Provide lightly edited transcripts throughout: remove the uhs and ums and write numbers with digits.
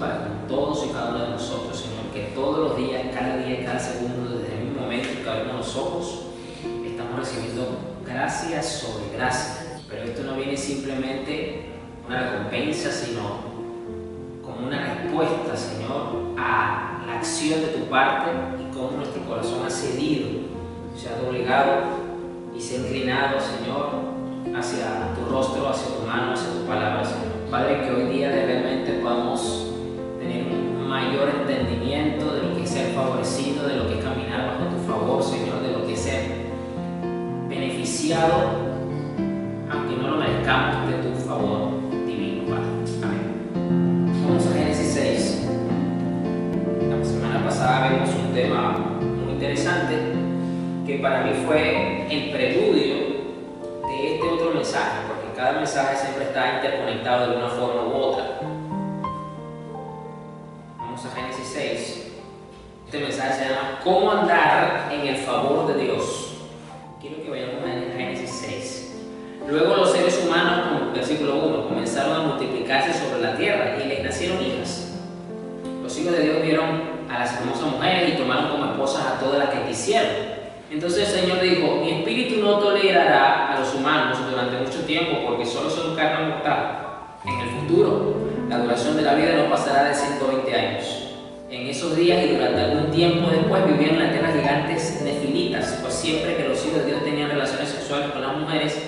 para con todos y cada uno de nosotros, Señor, que todos los días, cada segundo, desde el mismo momento que abrimos los ojos, estamos recibiendo gracias sobre gracias. Pero esto no viene simplemente una recompensa, sino como una respuesta, Señor, a la acción de tu parte y cómo nuestro corazón ha cedido, se ha doblegado y se ha inclinado, Señor, hacia tu rostro, hacia tu mano, hacia tu palabra, Señor. Padre, que hoy día realmente podamos tener un mayor entendimiento de lo que es ser favorecido, de lo que es caminar bajo tu favor, Señor, de lo que es ser beneficiado, aunque no lo merezcamos, de tu favor divino, Padre. Amén. Vamos a Génesis 6. La semana pasada vimos un tema muy interesante que para mí fue el preludio de este otro mensaje, porque cada mensaje siempre está interconectado de una forma u otra. Vamos a Génesis 6. Este mensaje se llama ¿Cómo andar en el favor de Dios? Quiero que vayamos a Génesis 6. Luego los seres humanos, versículo 1, comenzaron a multiplicarse sobre la tierra y les nacieron hijas. Los hijos de Dios vieron a las hermosas mujeres y tomaron como esposas a todas las que quisieron. Entonces el Señor dijo: mi espíritu no tolerará a los humanos durante mucho tiempo, porque solo son carne mortal. En el futuro, la duración de la vida no pasará de 120 años. En esos días y durante algún tiempo después vivieron en la tierra gigantes nefilitas, pues siempre que los hijos de Dios tenían relaciones sexuales con las mujeres,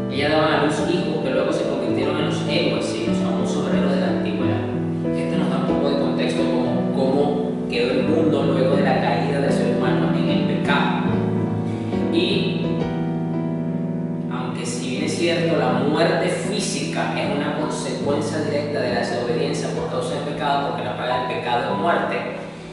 ellas daban a luz hijos que luego se convirtieron en los héroes, ¿sí? Los famosos guerreros de la antigüedad. Esto nos da un poco de contexto como cómo quedó el mundo luego de la caída del ser humano en el pecado. Y aunque si bien es cierto, la muerte física es una consecuencia directa de la desobediencia por causa del pecado, porque la paga del pecado es muerte,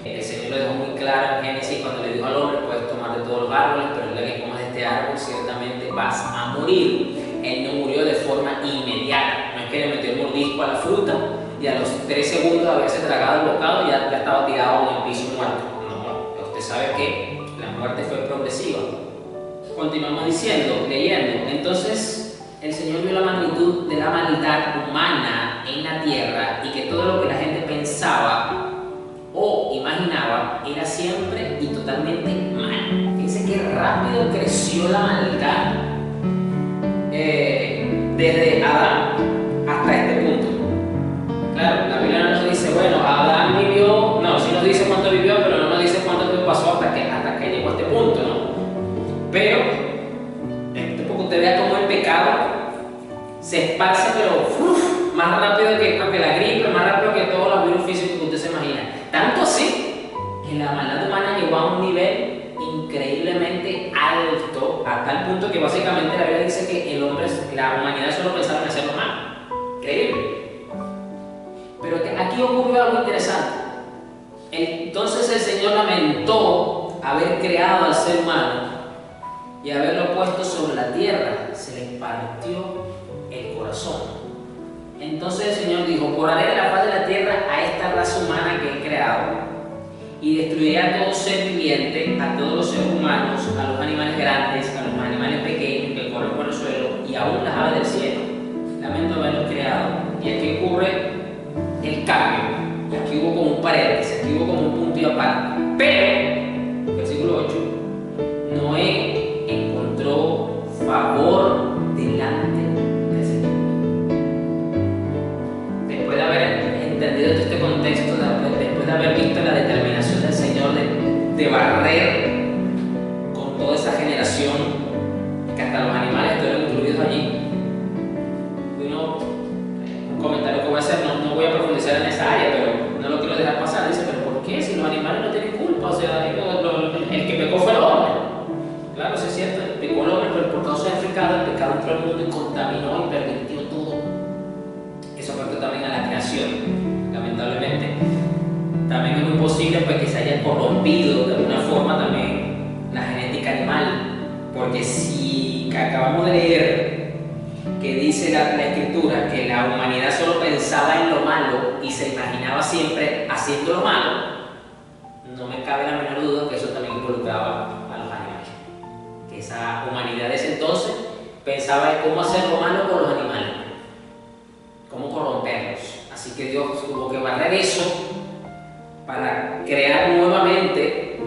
el Señor lo dejó muy claro en Génesis cuando le dijo al hombre: puedes tomar de todos los árboles, pero el día que comas de este árbol ciertamente vas a morir. Él no murió de forma inmediata, no es que le metió el mordisco a la fruta y a los 3 segundos de haberse tragado el bocado ya estaba tirado en el piso muerto. No, usted sabe que la muerte fue progresiva. Continuamos leyendo. Entonces el Señor vio la magnitud de la maldad humana en la tierra y que todo lo que la gente pensaba o imaginaba era siempre y totalmente mal. Fíjense qué rápido creció la maldad desde Adán hasta este punto. Claro, la Biblia no nos dice, bueno, Adán vivió, no, sí nos dice cuánto vivió, pero no nos dice cuánto tiempo pasó hasta que llegó a este punto, ¿no? Pero este poco te vea cómo el pecado se esparce, pero más rápido que la gripe, más rápido que todos los virus físicos que usted se imagina. Tanto así que la maldad humana llegó a un nivel increíblemente alto, a tal punto que básicamente la Biblia dice que la humanidad solo pensaba en hacerlo mal. Increíble. Pero aquí ocurrió algo interesante. Entonces el Señor lamentó haber creado al ser humano y haberlo puesto sobre la tierra. Se le partió el corazón. Entonces el Señor dijo: borraré de la faz de la tierra a esta raza humana que he creado y destruiré a todo ser viviente, a todos los seres humanos, a los animales grandes, a los animales pequeños que corren por el suelo y aún las aves del cielo. Lamento haberlos creado. Y aquí ocurre el cambio. Y aquí hubo como un paréntesis, aquí hubo como un punto y aparte. Pero, versículo 8, Noé encontró favor delante del Señor. Después de haber entendido todo este contexto, después de haber visto la determinación del Señor de barrer con toda esa generación, que hasta los animales estuvieron incluidos allí, un comentario que voy a hacer, no voy a profundizar en esa área, pero no lo quiero dejar pasar. Dice: pero ¿por qué? Si los animales no tienen culpa, o sea, el que pecó fue el hombre. Claro, eso es cierto, pecó el hombre, pero por causa del pecado, el pecado entró al mundo y contaminó y pervirtió todo. Eso afectó también a la creación, lamentablemente. También es muy posible pues, que se haya corrompido de alguna forma también la genética animal, porque si acabamos de leer que dice la Escritura que la humanidad solo pensaba en lo malo y se imaginaba siempre haciendo lo malo, no me cabe la menor duda que eso también involucraba a los animales. Que esa humanidad de ese entonces pensaba en cómo hacer lo malo con los animales, cómo corromperlos. Así que Dios tuvo que barrer eso para crear nuevamente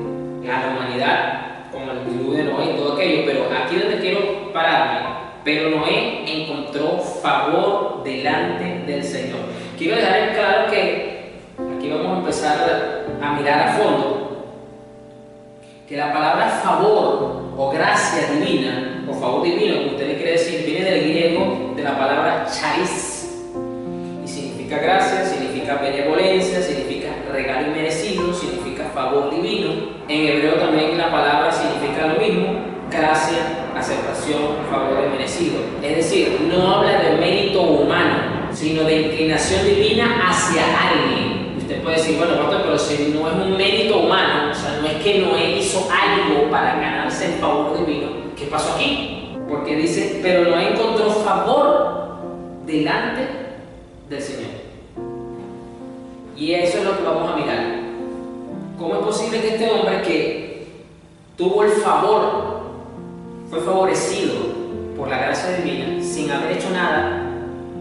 a la humanidad con el diluvio de Noé y todo aquello. Pero aquí es donde quiero pararme. Pero Noé encontró favor delante del Señor. Quiero dejar en claro que aquí vamos a empezar a mirar a fondo que la palabra favor o gracia divina o favor divino, como usted le quiere decir, viene del griego de la palabra charis y significa gracia, significa benevolencia, significa regalo inmerecido, significa favor divino. En hebreo también la palabra significa lo mismo: gracia, aceptación, favor inmerecido. Es decir, no habla de mérito humano, sino de inclinación divina hacia alguien. Usted puede decir, bueno, pastor, pero si no es un mérito humano, o sea, no es que Noé hizo algo para ganarse el favor divino, ¿qué pasó aquí? Porque dice, pero Noé encontró favor delante del Señor. Y eso es lo que vamos a mirar. ¿Cómo es posible que este hombre que tuvo el favor, fue favorecido por la gracia divina, sin haber hecho nada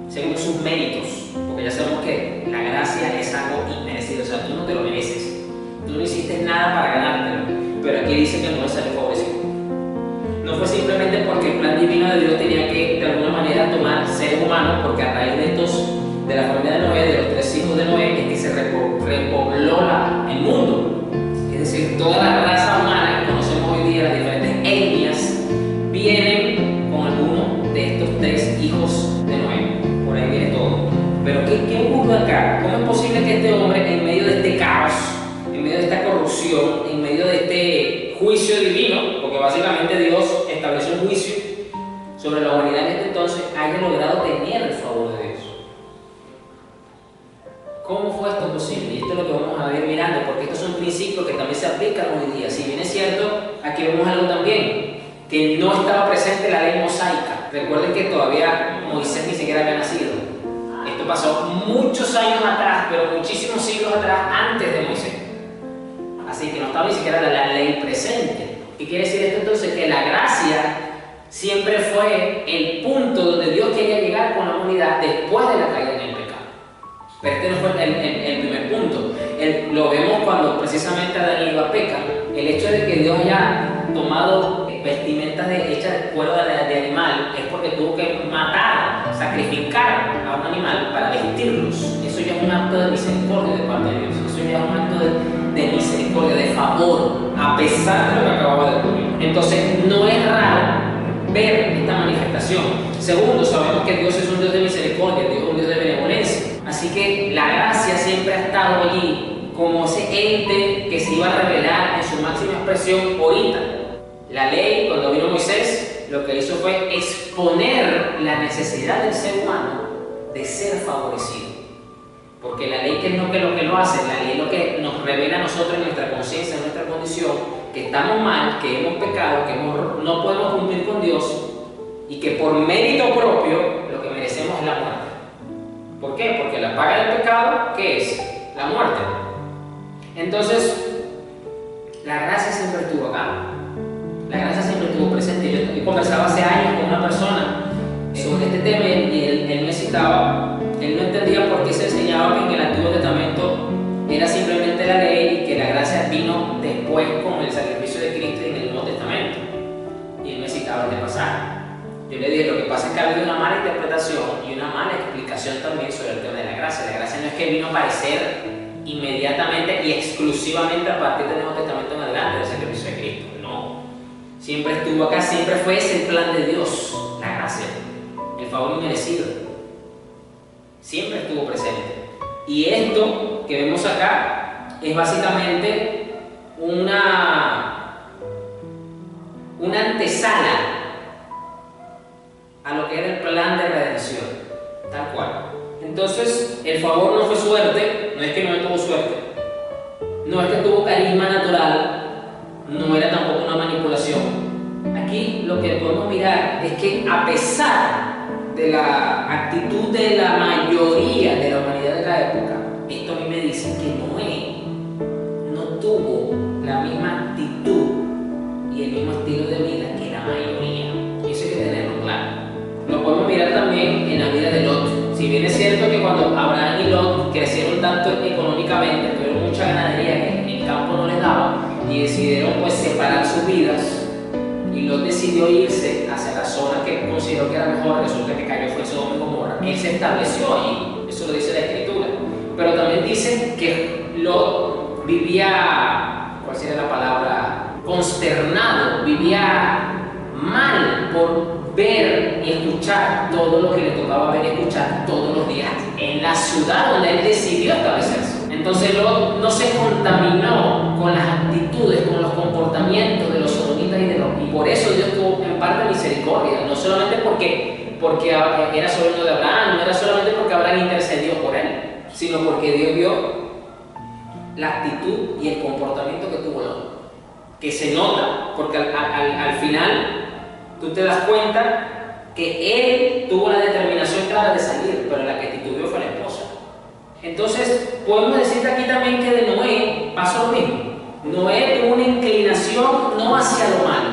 según sus méritos? Porque ya sabemos que la gracia es algo inmerecido, o sea, tú no te lo mereces, tú no hiciste nada para ganártelo, pero aquí dice que no salió favorecido. No fue simplemente porque el plan divino de Dios tenía que de alguna manera tomar seres humanos, porque a raíz de de la familia de Noé, de los 3 hijos de Noé, es que se repobló el mundo. Es decir, toda la raza humana que conocemos hoy día, las diferentes etnias, vienen con alguno de estos 3 hijos de Noé. Por ahí viene todo. Pero ¿qué ocurre acá? ¿Cómo es posible que este hombre, en medio de este caos, en medio de esta corrupción, en medio de este juicio divino, porque básicamente Dios estableció un juicio sobre la humanidad en este entonces, haya logrado tener el favor de Dios? ¿Cómo fue esto posible? Y esto es lo que vamos a ver mirando, porque estos son principios que también se aplican hoy día. Si bien es cierto, aquí vemos algo también, que no estaba presente la ley mosaica. Recuerden que todavía Moisés ni siquiera había nacido. Esto pasó muchos años atrás, pero muchísimos siglos atrás, antes de Moisés. Así que no estaba ni siquiera la ley presente. ¿Qué quiere decir esto entonces? Que la gracia siempre fue el punto donde Dios quería llegar con la humanidad después de la caída en el pecado. Pero este no fue el primer punto. Lo vemos cuando precisamente Adán y Eva pecan. El hecho de que Dios haya tomado vestimentas hechas de cuero de animal es porque tuvo que matar, sacrificar a un animal para vestirlos. Eso ya es un acto de misericordia de parte de Dios. Eso ya es un acto de misericordia, de favor, a pesar de lo que acababa de ocurrir. Entonces, no es raro ver esta manifestación. Segundo, sabemos que Dios es un Dios de misericordia, Dios es un Dios de benevolencia. Así que la gracia siempre ha estado allí como ese ente que se iba a revelar en su máxima expresión ahorita. La ley, cuando vino Moisés, lo que hizo fue exponer la necesidad del ser humano de ser favorecido. Porque la ley, ¿qué es lo que lo hace? La ley es lo que nos revela a nosotros en nuestra conciencia, en nuestra condición, que estamos mal, que hemos pecado, que no podemos cumplir con Dios y que por mérito propio lo que merecemos es la muerte. ¿Por qué? Porque la paga del pecado, ¿qué es? La muerte. Entonces, la gracia siempre estuvo acá. La gracia siempre estuvo presente. Yo conversaba hace años con una persona sobre este tema y él me citaba. Él no entendía por qué se enseñaba que en el Antiguo Testamento era simplemente la ley y que la gracia vino después con el sacrificio de Cristo en el Nuevo Testamento. Y él me citaba este pasaje. Yo le dije, lo que pasa es que ha habido una mala interpretación y una mala explicación también sobre el tema de la gracia. La gracia no es que vino a aparecer inmediatamente y exclusivamente a partir del Nuevo Testamento en adelante del sacrificio de Cristo. No. Siempre estuvo acá, siempre fue ese el plan de Dios, la gracia, el favor inmerecido. Siempre estuvo presente. Y esto que vemos acá es básicamente una antesala a lo que era el plan de redención, tal cual. Entonces, el favor no fue suerte, no es que no tuvo suerte, no es que tuvo carisma natural, no era tampoco una manipulación. Aquí lo que podemos mirar es que a pesar de la actitud de la mayoría de la humanidad de la época, esto a mí me dice que Noé no tuvo la misma actitud y el mismo estilo de vida que la mayoría. Y eso hay que tenerlo claro. Lo podemos mirar también en la vida de Lot. Si Si bien es cierto que cuando Abraham y Lot crecieron tanto económicamente, tuvieron mucha ganadería que el campo no les daba y decidieron pues separar sus vidas, y Lot decidió irse hacia la zona que consideró que era mejor, resulta que cayó fue Sodoma y Gomorra. Él se estableció allí, eso lo dice la Escritura. Pero también dice que Lot vivía, ¿cuál sería la palabra? Consternado, vivía mal por ver y escuchar todo lo que le tocaba ver y escuchar todos los días en la ciudad donde él decidió establecerse. Entonces Lot no se contaminó con las actitudes, con los comportamientos de los sodomitas y de los... Y por eso Dios tuvo en parte misericordia, no solamente porque era sobrino de Abraham, no era solamente porque Abraham intercedió por él, sino porque Dios vio la actitud y el comportamiento que tuvo Lot, que se nota, porque al final tú te das cuenta que él tuvo la determinación clara de salir, pero la que titubeó fue la esposa. Entonces, podemos decir que aquí también que de Noé pasó lo mismo. Noé tuvo una inclinación no hacia lo malo,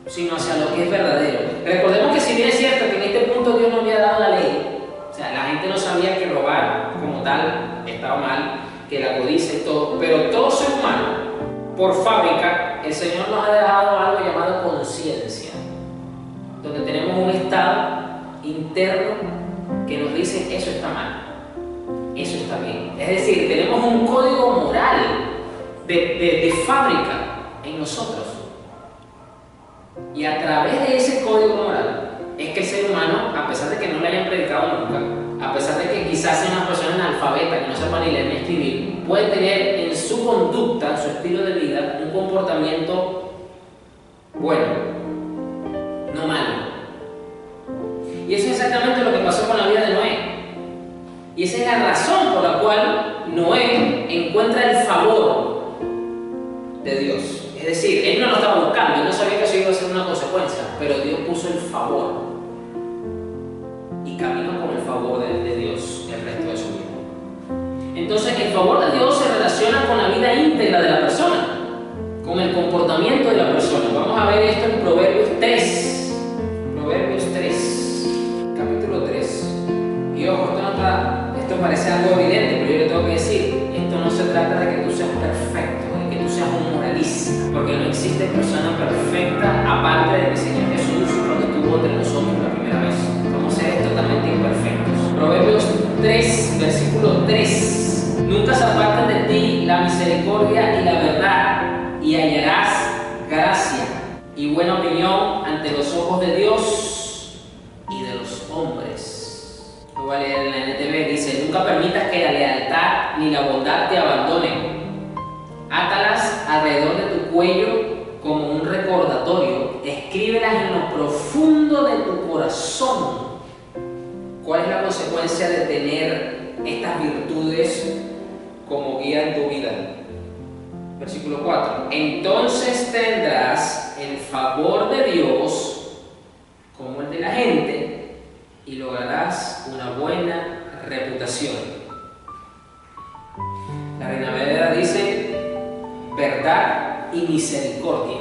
sino hacia lo que es verdadero. Recordemos que si bien es cierto que en este punto Dios no había dado la ley, o sea, la gente no sabía que robar como tal estaba mal, que la codicia y todo, pero todo ser humano, por fábrica, el Señor nos ha dejado algo llamado conciencia, donde tenemos un estado interno que nos dice eso está mal, eso está bien. Es decir, tenemos un código moral de fábrica en nosotros. Y a través de ese código moral es que el ser humano, a pesar de que no le hayan predicado nunca, a pesar de que quizás sea una persona analfabeta que no sepa ni leer ni escribir, puede tener en su conducta, en su estilo de vida, un comportamiento bueno, no malo. Y eso es exactamente lo que pasó con la vida de Noé. Y esa es la razón por la cual Noé encuentra el favor de Dios. Es decir, él no lo estaba buscando, él no sabía que eso iba a ser una consecuencia, pero Dios puso el favor y caminó con el favor de Dios el resto de su vida. Entonces, el favor de Dios se relaciona con la vida íntegra de la persona, con el comportamiento de la persona. Vamos a ver esto en Proverbios 3. Proverbios 3, capítulo 3. Y ojo, esto parece algo evidente, pero yo le tengo que decir, esto no se trata de que tú seas perfecto, de que tú seas un moralista, porque no existe persona perfecta aparte de que el Señor Jesús cuando estuvo entre nosotros la primera vez. Somos seres totalmente imperfectos. Proverbios 3, versículo 3. Nunca se aparten de ti la misericordia y la verdad, y hallarás gracia y buena opinión ante los ojos de Dios y de los hombres. Lo voy a leer en la NTV, dice: nunca permitas que la lealtad ni la bondad te abandonen. Átalas alrededor de tu cuello como un recordatorio, escríbelas en lo profundo de tu corazón. ¿Cuál es la consecuencia de tener estas virtudes como guía en tu vida? Versículo 4. Entonces tendrás el favor de Dios como el de la gente y lograrás una buena reputación. La Reina Valera dice verdad y misericordia.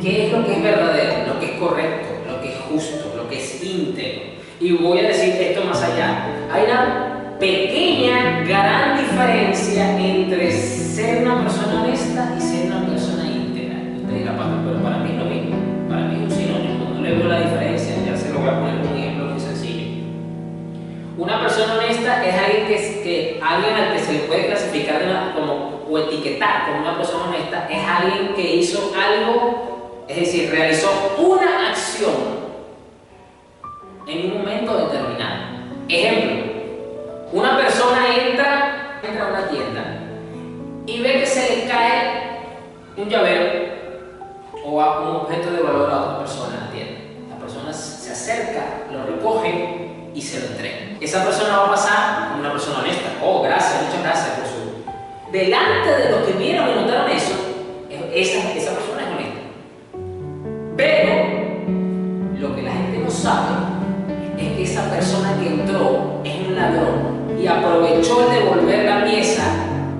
¿Qué es lo que es verdadero? Lo que es correcto, lo que es justo, lo que es íntegro. Y voy a decir esto más allá. Hay una pequeña, gran diferencia entre ser una persona honesta y ser una persona íntegra. Usted dirá, pastor, pero para mí es lo mismo. Para mí es un sinónimo. No le veo la diferencia. Ya se lo voy a poner un ejemplo muy sencillo. Una persona honesta es alguien alguien al que se le puede clasificar o etiquetar como una persona honesta, es alguien que hizo algo, es decir, realizó una acción en un momento determinado. Ejemplo, una persona entra a una tienda y ve que se le cae un llavero o a un objeto de valor a otra persona en la tienda. La persona se acerca, lo recoge y se lo entrega. Esa persona va a pasar como una persona honesta. Oh, gracias, muchas gracias por su... Delante de los que vieron y notaron eso, esa persona es honesta. Pero lo que la gente no sabe es que esa persona que entró es un ladrón y aprovechó el devolver la pieza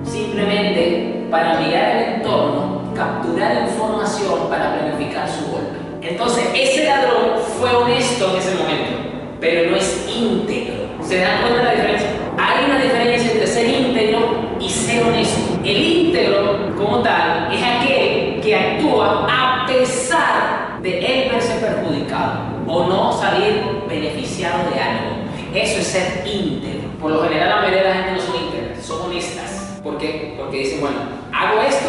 simplemente para mirar el entorno, capturar información para planificar su golpe. Entonces ese ladrón fue honesto en ese momento, pero no es íntegro. ¿Se dan cuenta de la diferencia? Hay una diferencia entre ser íntegro y ser honesto. El íntegro, como tal, es aquel que actúa a pesar de él verse perjudicado o no salir beneficiado de algo. Eso es ser íntegro. Por lo general, la mayoría de la gente no son íntegras, son honestas. ¿Por qué? Porque dicen, bueno, hago esto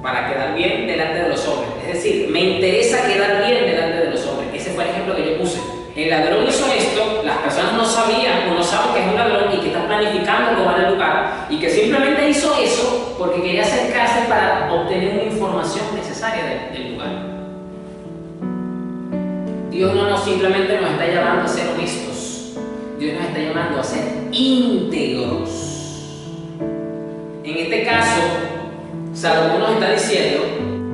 para quedar bien delante de los hombres. Es decir, me interesa quedar bien delante de los hombres. Ese fue el ejemplo que yo puse. El ladrón hizo esto, las personas no sabían o no saben que es un ladrón y que está planificando robar el lugar y que simplemente hizo eso porque quería acercarse para obtener una información necesaria del lugar. Dios no simplemente nos está llamando a ser honestos, Dios nos está llamando a ser íntegros. En este caso, Salomón nos está diciendo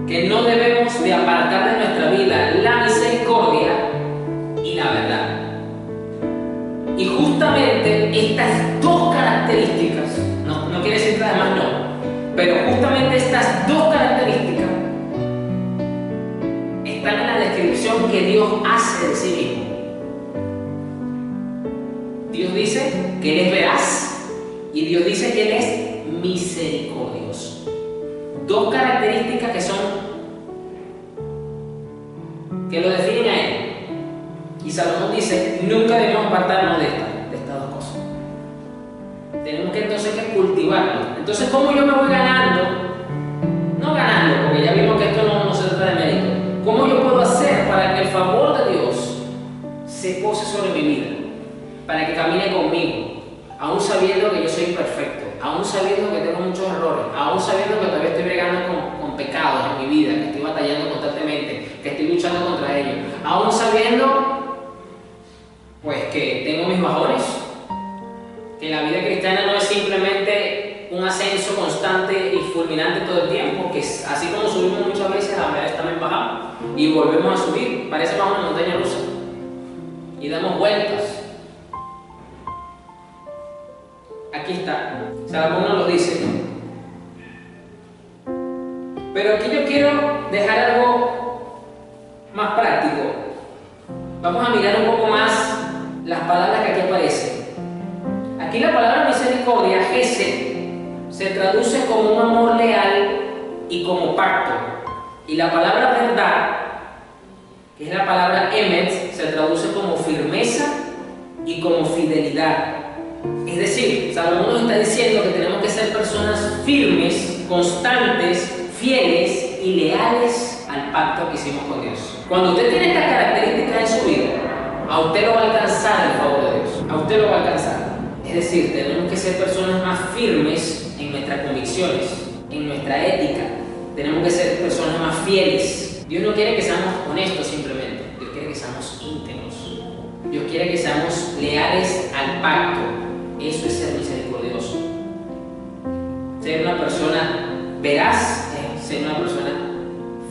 que no debemos de apartar de nuestra vida la misericordia y la verdad. Y justamente estas dos características, no quiere decir que además no, pero justamente estas dos características están en la descripción que Dios hace de sí mismo. Dios dice que Él es veraz y Dios dice que Él es misericordioso. Dos características que lo definen a Él. Y Salomón dice, nunca debemos apartarnos de estas dos cosas. Tenemos que entonces cultivarlo. Entonces, ¿cómo yo me voy ganando? No ganando, porque ya vimos que esto no se trata de mérito. ¿Cómo yo puedo hacer para que el favor de Dios se pose sobre mi vida? Para que camine conmigo, aún sabiendo que yo soy imperfecto, aún sabiendo que tengo muchos errores, aún sabiendo que todavía estoy bregando con pecados en mi vida, que estoy batallando constantemente, que estoy luchando contra ellos, aún sabiendo pues que tengo mis bajones, que la vida cristiana no es simplemente un ascenso constante y fulminante todo el tiempo, que así como subimos muchas veces, a veces también bajamos y volvemos a subir, parece más una montaña rusa y damos vueltas. Aquí está, Salomón nos lo dice. Pero aquí yo quiero dejar algo más práctico. Vamos a mirar un poco más las palabras que aquí aparecen. Aquí la palabra misericordia, Gesed, se traduce como un amor leal y como pacto. Y la palabra verdad, que es la palabra emet, se traduce como firmeza y como fidelidad. Es decir, Salomón nos está diciendo que tenemos que ser personas firmes, constantes, fieles y leales al pacto que hicimos con Dios. Cuando usted tiene estas características en su vida, a usted lo va a alcanzar el favor de Dios. A usted lo va a alcanzar. Es decir, tenemos que ser personas más firmes en nuestras convicciones, en nuestra ética. Tenemos que ser personas más fieles. Dios no quiere que seamos honestos simplemente. Dios quiere que seamos íntegros. Dios quiere que seamos leales al pacto. Eso es ser misericordioso. Ser una persona veraz es ser una persona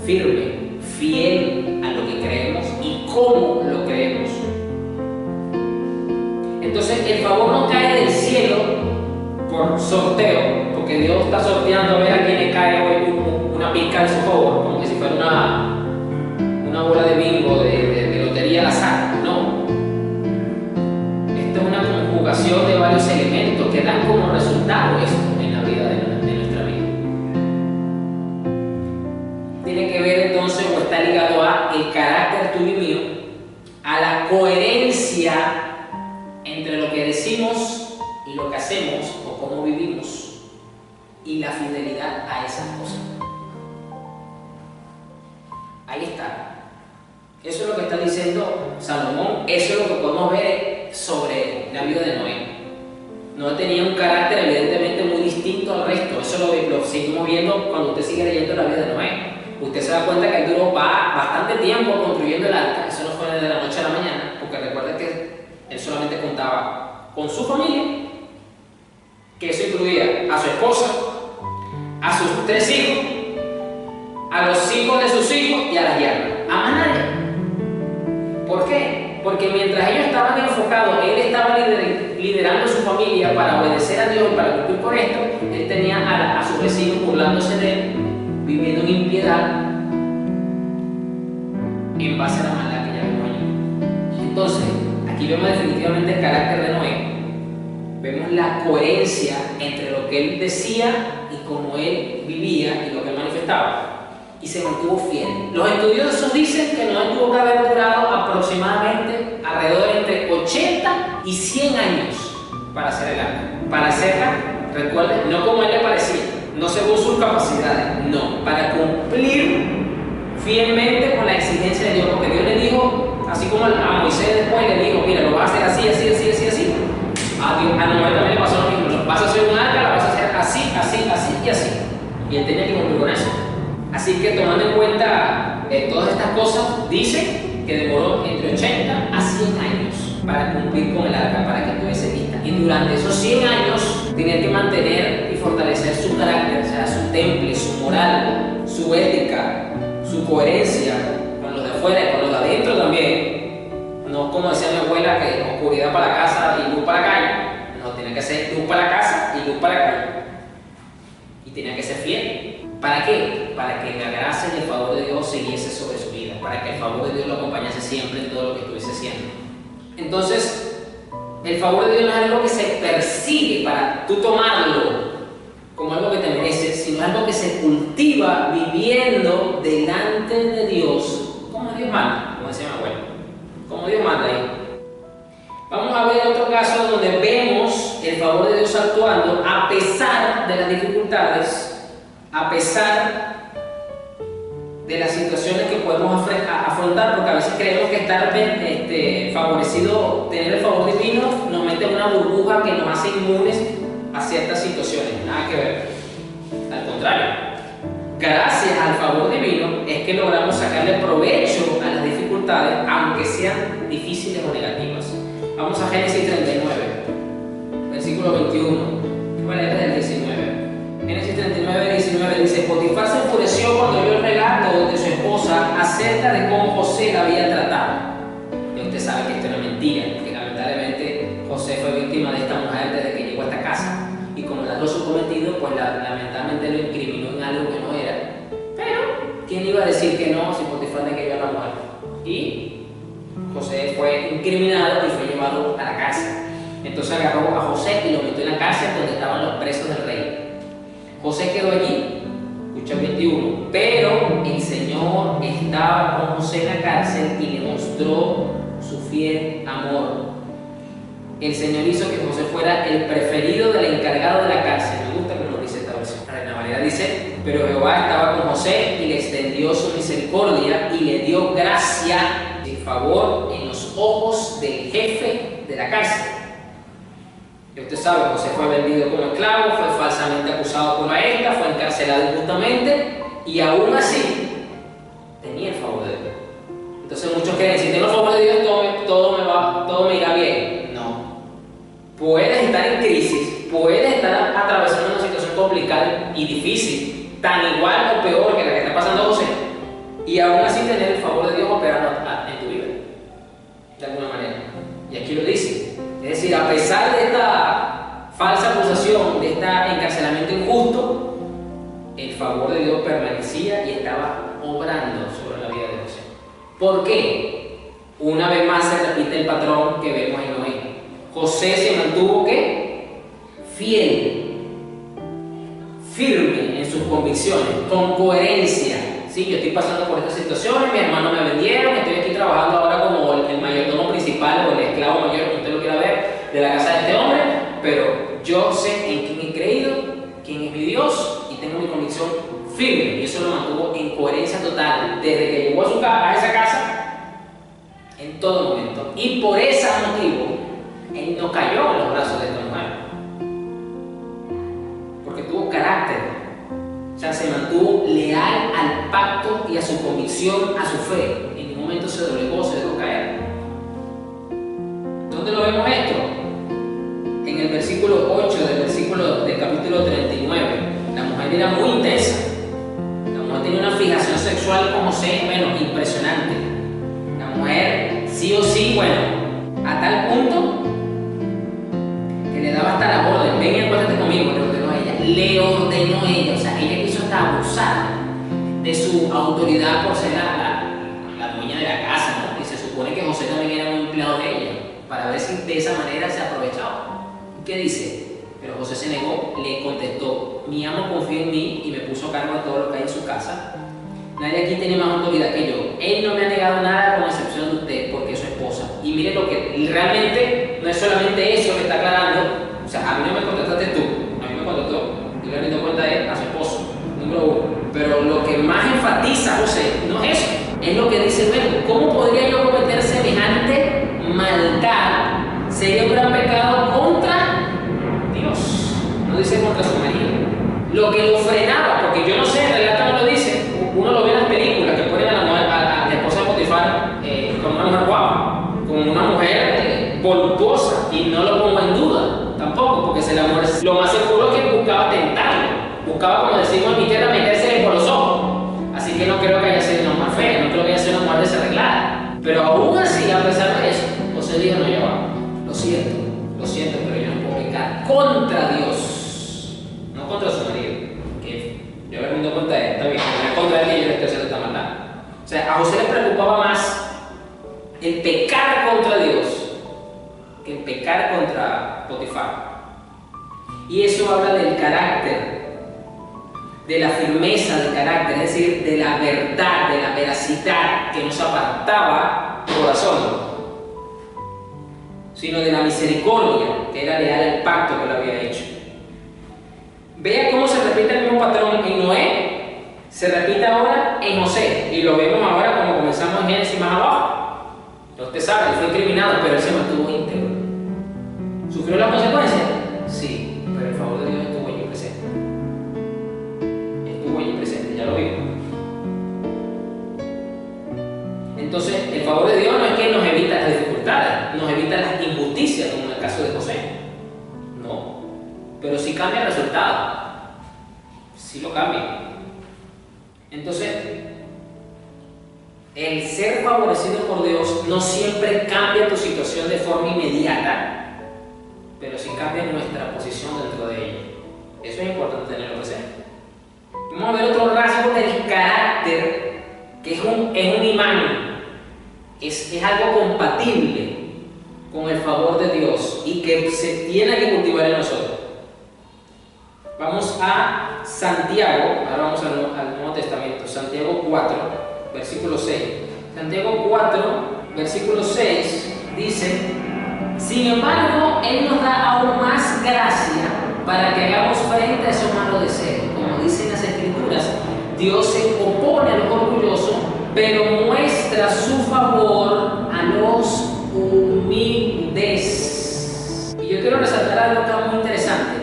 firme, fiel a lo que creemos y cómo lo creemos. Entonces el favor no cae del cielo por sorteo, porque Dios está sorteando a ver a quién le cae hoy una pizca de su favor, como que si fuera una bola de bingo de lotería al azar. No. Esto es una conjugación de varios elementos que dan como resultado esto en la vida de nuestra vida. Tiene que ver entonces, o está ligado a el carácter tuyo y mío, a la coherencia entre lo que decimos y lo que hacemos o cómo vivimos y la fidelidad a esas cosas. Ahí está. Eso es lo que está diciendo Salomón. Eso es lo que podemos ver sobre la vida de Noé. Noé tenía un carácter evidentemente muy distinto al resto. Eso lo seguimos viendo cuando usted sigue leyendo la vida de Noé. Usted se da cuenta que él duró bastante tiempo construyendo el arca. Eso no fue de la noche a la mañana, porque recuerda que él solamente contaba con su familia, que eso incluía a su esposa, a sus 3 hijos, a los hijos de sus hijos y a las yernas. A más nadie. ¿Por qué? Porque mientras ellos estaban enfocados, él estaba liderando su familia para obedecer a Dios y para cumplir con esto, él tenía a sus vecinos burlándose de él, viviendo en impiedad en base a la maldad que ya vimos allí. Entonces, aquí vemos definitivamente el carácter de Noé, Vemos la coherencia entre lo que él decía y cómo él vivía y lo que él manifestaba. Y se mantuvo fiel. Los estudiosos dicen que Noé tuvo que haber durado aproximadamente alrededor de entre 80 y 100 años para hacer el arca. Para hacerla, recuerden, no como a él le parecía, no según sus capacidades, no, para cumplir fielmente con la exigencia de Dios, porque Dios le dijo, así como a Moisés después le dijo, mira, lo vas a hacer así, así, así, así, así. A Noé también le pasó lo mismo, lo vas a hacer un arca, la vas a hacer así, así, así y así. Y él tenía que cumplir con eso. Así que tomando en cuenta todas estas cosas, dice que demoró entre 80 a 100 años para cumplir con el arca, para que estuviese lista. Y durante esos 100 años tenía que mantener y fortalecer su carácter, o sea, su temple, su moral, su ética, su coherencia con los de afuera y con los de adentro también. No como decía mi abuela, que oscuridad para la casa y luz para la calle. No, tiene que ser luz para la casa y luz para la calle. Y tenía que ser fiel. ¿Para qué? Para que la gracia y el favor de Dios siguiese sobre su vida, para que el favor de Dios lo acompañase siempre en todo lo que estuviese haciendo. Entonces, el favor de Dios no es algo que se persigue para tú tomarlo como algo que te mereces, sino algo que se cultiva viviendo delante de Dios, como Dios manda, como decía mi abuelo, como Dios manda ahí. Vamos a ver otro caso donde vemos el favor de Dios actuando a pesar de las dificultades, a pesar de las situaciones que podemos afrontar, porque a veces creemos que estar favorecido, tener el favor divino, nos mete en una burbuja que nos hace inmunes a ciertas situaciones. Nada que ver. Al contrario, gracias al favor divino es que logramos sacarle provecho a las dificultades, aunque sean difíciles o negativas. Vamos a Génesis 39, versículo 21. Voy a leer del 19. Génesis 39, 19 dice: Potifar se enfureció cuando oyó el relato de su esposa acerca de cómo José la había tratado. Y usted sabe que esto era mentira, porque lamentablemente José fue víctima de esta mujer desde que llegó a esta casa. Y como logró su cometido, pues lamentablemente lo incriminó en algo que no era. Pero, ¿quién iba a decir que no si Potifar le quería a la mujer? Y José fue incriminado y fue llevado a la cárcel. Entonces agarró a José y lo metió en la cárcel donde estaban los presos del rey. José quedó allí, escucha 21, pero el Señor estaba con José en la cárcel y le mostró su fiel amor. El Señor hizo que José fuera el preferido del encargado de la cárcel. Me gusta que lo dice esta versión. Reina Valera dice: pero Jehová estaba con José y le extendió su misericordia y le dio gracia y favor en los ojos del jefe de la cárcel. Y usted sabe, José fue vendido como esclavo, fue falsamente acusado por la ESTA, fue encarcelado injustamente y aún así tenía el favor de Dios. Entonces muchos creen, si tengo el favor de Dios todo me irá bien. No. Puedes estar en crisis, puedes estar atravesando una situación complicada y difícil, tan igual o peor que la que está pasando José, y aún así tener el favor de Dios operando en tu vida, de alguna manera. Y aquí lo dice. Es decir, a pesar de esta falsa acusación, de este encarcelamiento injusto, el favor de Dios permanecía y estaba obrando sobre la vida de José. ¿Por qué? Una vez más se repite el patrón que vemos en Noé. José se mantuvo ¿qué? Fiel, firme en sus convicciones, con coherencia. Sí, yo estoy pasando por estas situaciones, mis hermanos me vendieron, estoy aquí trabajando ahora como el mayordomo principal o el esclavo mayor, como usted lo quiera ver, de la casa de este hombre, pero yo sé en quién he creído, quién es mi Dios y tengo mi convicción firme, y eso lo mantuvo en coherencia total desde que llegó a esa casa en todo momento. Y por ese motivo, él no cayó en los brazos de esta mujer, porque tuvo carácter. O sea, se mantuvo leal al pacto y a su convicción, a su fe. En ningún momento se doblegó, se dejó caer. ¿Dónde lo vemos esto? En el versículo 8 del capítulo 39. La mujer era muy intensa. La mujer tenía una fijación sexual con José, bueno, impresionante. La mujer, sí o sí, bueno, a tal punto que le daba hasta la orden. Ven y acuéstate conmigo, le ordenó a ella. Le ordenó a ella, o sea, ella quiso hasta abusar de su autoridad por ser la dueña de la casa, ¿no? Y se supone que José también era un empleado de ella, para ver si de esa manera se aprovechaba. ¿Qué dice? Pero José se negó, le contestó: mi amo confía en mí y me puso a cargo de todo lo que hay en su casa. Nadie aquí tiene más autoridad que yo. Él no me ha negado nada con excepción de usted, porque es su esposa. Y mire lo que realmente no es solamente eso que está aclarando. O sea, a mí no me contestaste tú, a mí me contestó, y le dio cuenta a su esposo, número uno. Pero lo que más enfatiza José no es eso, es lo que dice: bueno, ¿cómo podría yo cometer semejante maldad? Sería un gran pecado contra Dios, no dice contra su marido. Lo que lo frenaba, porque yo no sé, en realidad no lo dice, uno lo ve en las películas que ponen a la esposa de Potifar como una mujer guapa, como una mujer voluptuosa, y no lo pongo en duda tampoco, porque si la mujer, lo más seguro es que buscaba tentarlo, buscaba, como decimos en mi tierra, meterse por los ojos. Así que no creo que haya sido una mujer fea, no creo que haya sido una mujer desarreglada. Pero aún así, a pesar de eso, José dijo: no, ya va, lo siento, pero yo no puedo pecar contra Dios, no contra su marido, que yo me doy cuenta de él, está bien, no es contra él que yo le estoy haciendo esta maldad. O sea, a José le preocupaba más el pecar contra Dios que el pecar contra Potifar. Y eso habla del carácter, de la firmeza del carácter, es decir, de la verdad, de la veracidad que nos apartaba el corazón, sino de la misericordia que era leal al pacto que lo había hecho. Vea cómo se repite el mismo patrón en Noé, se repite ahora en José, y lo vemos ahora como comenzamos en Génesis más abajo. Usted sabe, él fue incriminado, pero él se mantuvo íntegro. ¿Sufrió las consecuencias? Sí, pero el favor de Dios estuvo allí presente. Estuvo allí presente, ya lo vimos. Entonces, el favor de Dios no es que nos evita las dificultades, nos evita las injusticias, como en el caso de José. No, pero sí cambia el resultado. Sí lo cambia. Entonces, el ser favorecido por Dios no siempre cambia tu situación de forma inmediata, pero sí cambia nuestra posición dentro de ella. Eso es importante tenerlo presente. Vamos a ver otro rasgo del carácter, que es un imán, es algo compatible con el favor de Dios y que se tiene que cultivar en nosotros. Vamos a Santiago, ahora vamos al Nuevo Testamento, Santiago 4, versículo 6. Santiago 4, versículo 6 dice: sin embargo, Él nos da aún más gracia para que hagamos frente a esos malos deseos. Como dicen las Escrituras, Dios se opone a los orgullosos, pero muestra su favor a los humildes. Y yo quiero resaltar algo que es muy interesante.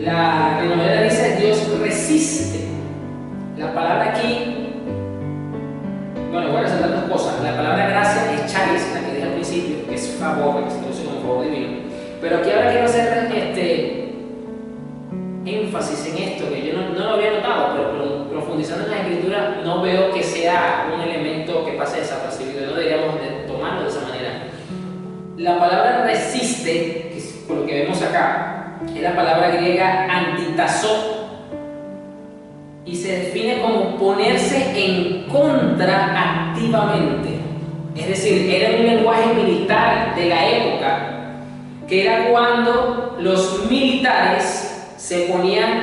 La Reina Valera dice: Dios resiste. La palabra aquí, bueno, voy a resaltar dos cosas. La palabra gracia es charis, la que dije al principio, que es favor, que se traduce como favor divino. Pero aquí ahora quiero hacer énfasis en esto, que yo no lo había notado, pero profundizando en la escritura no veo que sea un elemento que pase desapercibido. No deberíamos tomarlo de esa manera. La palabra resiste, que es por lo que vemos acá, es la palabra griega antitazo, y se define como ponerse en contra activamente. Es decir, era un lenguaje militar de la época, que era cuando los militares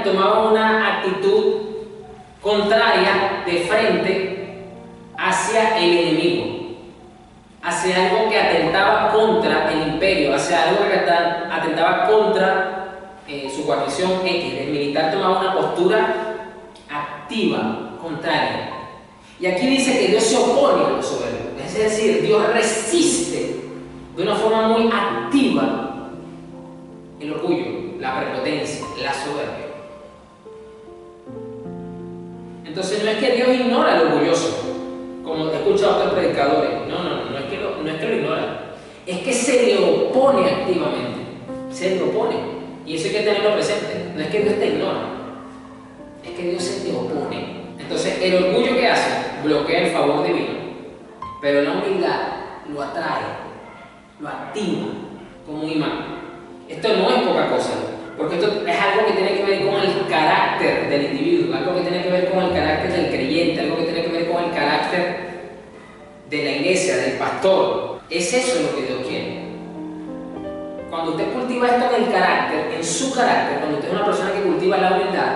tomaban una actitud contraria de frente hacia el enemigo, hacia algo que atentaba contra el imperio, hacia algo que atentaba contra su guarnición X. El militar tomaba una postura activa, contraria. Y aquí dice que Dios se opone a los soberbios, es decir, Dios resiste de una forma muy activa el orgullo, la prepotencia, la soberbia. Entonces no es que Dios ignora al orgulloso, como he escuchado a otros predicadores. No es que lo ignora, es que se le opone activamente, se le opone. Y eso hay que tenerlo presente. No es que Dios te ignora, es que Dios se te opone. Entonces el orgullo que hace bloquea el favor divino, pero la humildad lo atrae, lo activa como un imán. Esto no es poca cosa, porque esto es algo que tiene que ver con el carácter del individuo, algo que tiene que ver con el carácter del creyente, algo que tiene que ver con el carácter de la iglesia, del pastor. Es eso lo que Dios quiere. Cuando usted cultiva cultiva esto en el carácter, en su carácter, cuando usted es una persona que cultiva la humildad,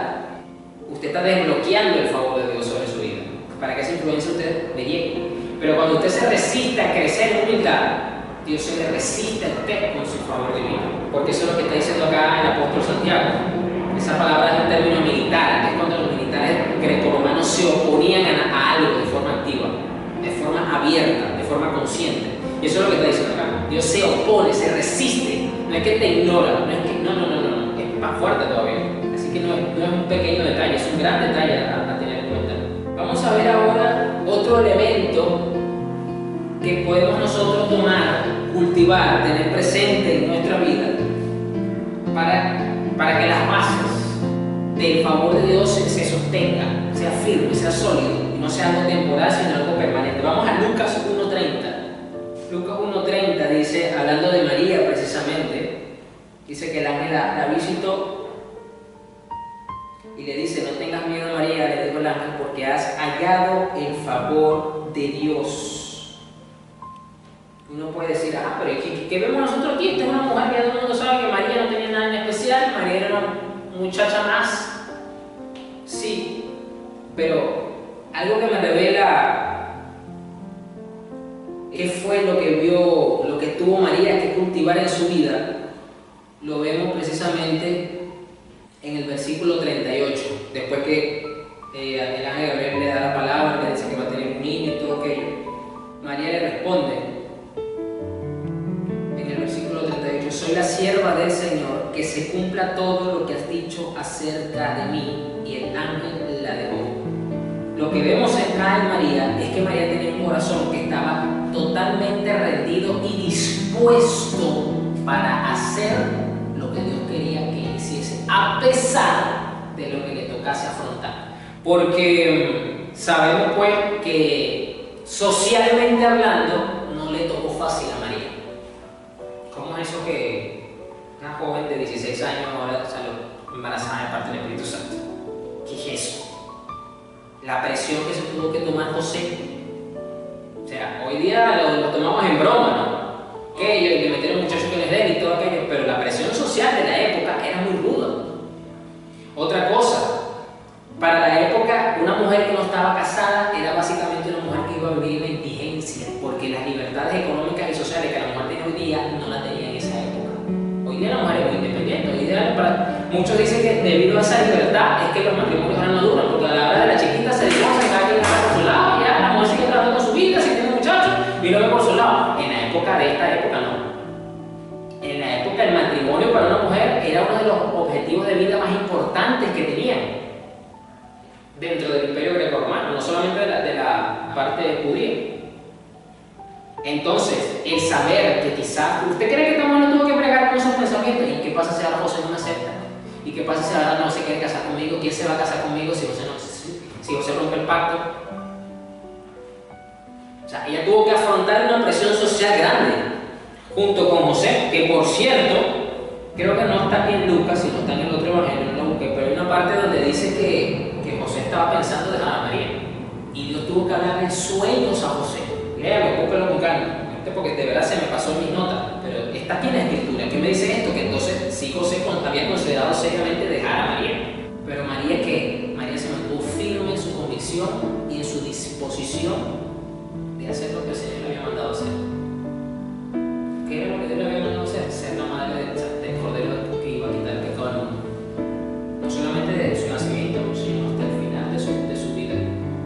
usted está desbloqueando el favor de Dios sobre su vida, para que esa influencia usted le llegue. Pero cuando usted se resiste a crecer en humildad, Dios se le resiste a usted con su favor divino. Porque eso es lo que está diciendo acá el apóstol Santiago. Esa palabra es un término militar, que es cuando los militares grecorromanos se oponían a algo de forma activa, de forma abierta, de forma consciente. Y eso es lo que está diciendo acá. Dios se opone, se resiste. No es que te ignora, no es que. No. Es más fuerte todavía. Así que no es un pequeño detalle, es un gran detalle a tener en cuenta. Vamos a ver ahora otro elemento que podemos nosotros tomar, cultivar, tener presente en nuestra vida para que las bases del favor de Dios se sostengan, sea firme, sea sólido, y no sea algo temporal, sino algo permanente. Vamos a Lucas 1:30. Lucas 1:30 dice, hablando de María precisamente, dice que el ángel la visitó y le dice, no tengas miedo María, le dijo el ángel, porque has hallado el favor de Dios. Uno puede decir, pero ¿qué vemos nosotros aquí? Esta es una mujer que todo el mundo sabe que María no tenía nada en especial, María era una muchacha más. Sí, pero algo que me revela qué fue lo que vio, lo que tuvo María que cultivar en su vida, lo vemos precisamente en el versículo 38, después que el ángel Gabriel le da la palabra, le dice que va a tener un niño y todo aquello. María le responde en el versículo 38, soy la sierva del Señor, que se cumpla todo lo que has dicho acerca de mí. Y el ángel la dejó. Lo que vemos acá en María es que María tenía un corazón que estaba totalmente rendido y dispuesto para hacer lo que Dios quería que hiciese, a pesar de lo que le tocase afrontar. Porque sabemos pues que socialmente hablando no le tocó fácil a María. ¿Cómo es eso que una joven de 16 años ahora salió embarazada de parte del Espíritu Santo? ¿Qué es eso? La presión que se tuvo que tomar José. O sea, hoy día lo tomamos en broma, ¿no? Que le metieron muchachos que les den y todo aquello, pero la presión social de la época era muy ruda. Otra cosa, para la época, una mujer que no estaba casada era básicamente una mujer que iba a vivir en indigencia, porque las libertades económicas y sociales que la mujer tiene hoy día no la tenía en esa época. Hoy día la mujer es muy independiente. Hoy día, muchos dicen que debido a esa libertad es que los matrimonios ahora no duran, porque a la hora de la chiquita se divorcia, cada quien está por su lado, ya la mujer sigue trabajando con su vida, si tiene muchachos, y lo ve por su lado. En la época de esta época no. En la época el matrimonio para una mujer era uno de los objetivos de vida más importantes que tenían dentro del imperio grecorromano, no solamente de la parte judía. Entonces, el saber que quizás, ¿usted cree que esta mujer no tuvo que bregar con esos pensamientos? ¿Y qué pasa si ahora José no me acepta? ¿Y qué pasa si ahora no se quiere casar conmigo? ¿Quién se va a casar conmigo si José rompe el pacto? O sea, ella tuvo que afrontar una presión social grande junto con José, que por cierto, creo que no está aquí en Lucas, sino está en el otro evangelio, no lo busqué, pero hay una parte donde dice que José estaba pensando dejar a María. Y Dios tuvo que hablarle sueños a José. Léalo, búsquelo con calma, porque de verdad se me pasó en mis notas, pero está aquí en la escritura. ¿Qué me dice esto? Que entonces sí José había considerado seriamente dejar a María. Pero María, ¿qué? María se mantuvo firme en su convicción y en su disposición de hacer lo que el Señor le había mandado hacer. ¿Qué era lo que Dios le había mandado hacer? Ser la madre del Cordero que iba a quitar el pecado del mundo. No solamente de su nacimiento, sino hasta el final de su vida.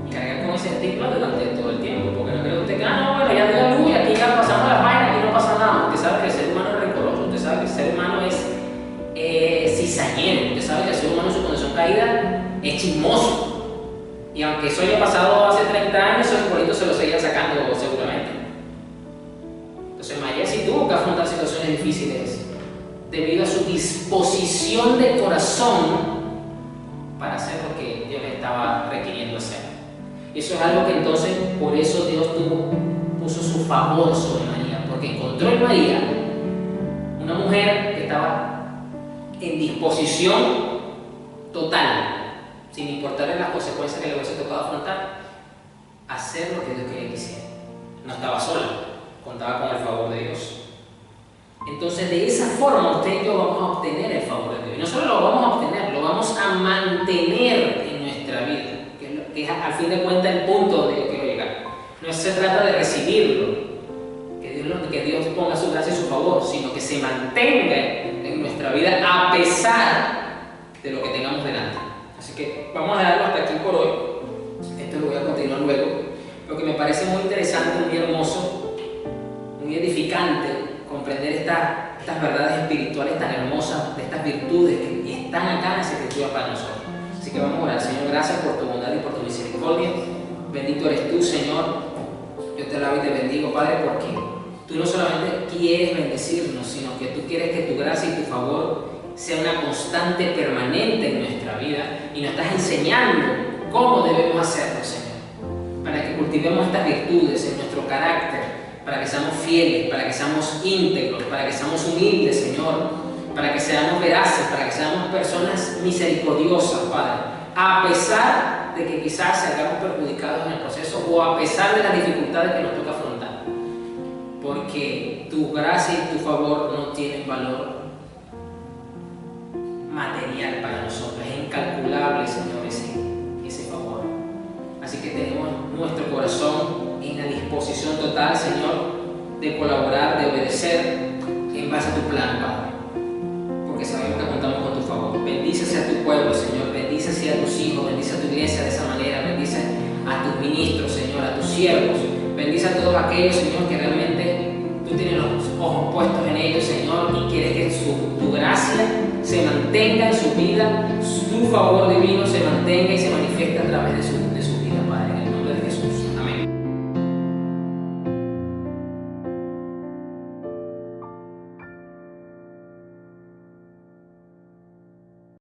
Y cargar con ese estigma durante todo el tiempo, porque no cree usted que, bueno, ya dio la luz y aquí ya pasamos la página y no pasa nada. Usted sabe que el ser humano es rencoroso, usted sabe que el ser humano es cizañero, usted sabe que el ser humano en su condición caída es chismoso. Y aunque eso haya pasado hace 30 años, esos bonitos se lo seguían sacando seguramente. Entonces María sí tuvo que afrontar situaciones difíciles debido a su disposición de corazón para hacer lo que Dios le estaba requiriendo hacer. Y eso es algo que entonces, por eso Dios puso su favor sobre María, porque encontró en María una mujer que estaba en disposición total, sin importarle las consecuencias que le hubiese tocado afrontar, hacer lo que Dios quería que hiciera. No estaba sola, contaba con el favor de Dios. Entonces, de esa forma usted y yo vamos a obtener el favor de Dios. Y no solo lo vamos a obtener, lo vamos a mantener en nuestra vida, que es al fin de cuentas el punto donde yo quiero llegar. No se trata de recibirlo, que Dios ponga su gracia y su favor, sino que se mantenga en nuestra vida a pesar de lo que tengamos delante. Así que vamos a dejarlo hasta aquí por hoy. Esto lo voy a continuar luego, porque me parece muy interesante, muy hermoso, muy edificante comprender estas verdades espirituales tan hermosas, de estas virtudes que están acá en las Escrituras para nosotros. Así que vamos a orar. Señor, gracias por tu bondad y por tu misericordia. Bendito eres tú, Señor. Yo te alabo y te bendigo, Padre, porque tú no solamente quieres bendecirnos, sino que tú quieres que tu gracia y tu favor sea una constante permanente en nuestra vida, y nos estás enseñando cómo debemos hacerlo, Señor, para que cultivemos estas virtudes en nuestro carácter, para que seamos fieles, para que seamos íntegros, para que seamos humildes, Señor, para que seamos veraces, para que seamos personas misericordiosas, Padre, a pesar de que quizás salgamos perjudicados en el proceso o a pesar de las dificultades que nos toca afrontar, porque tu gracia y tu favor no tienen valor material para nosotros, es incalculable, Señor, ese favor. Así que tenemos nuestro corazón en la disposición total, Señor, de colaborar, de obedecer en base a tu plan, Padre, porque sabemos que contamos con tu favor. Bendice a tu pueblo, Señor, bendice a tus hijos, bendice a tu iglesia de esa manera, bendice a tus ministros, Señor, a tus siervos, bendice a todos aquellos, Señor, que realmente tú tienes los ojos puestos en ellos, Señor, y quieres que tu gracia se mantenga en su vida, tu favor divino se mantenga y se manifiesta a través de su vida.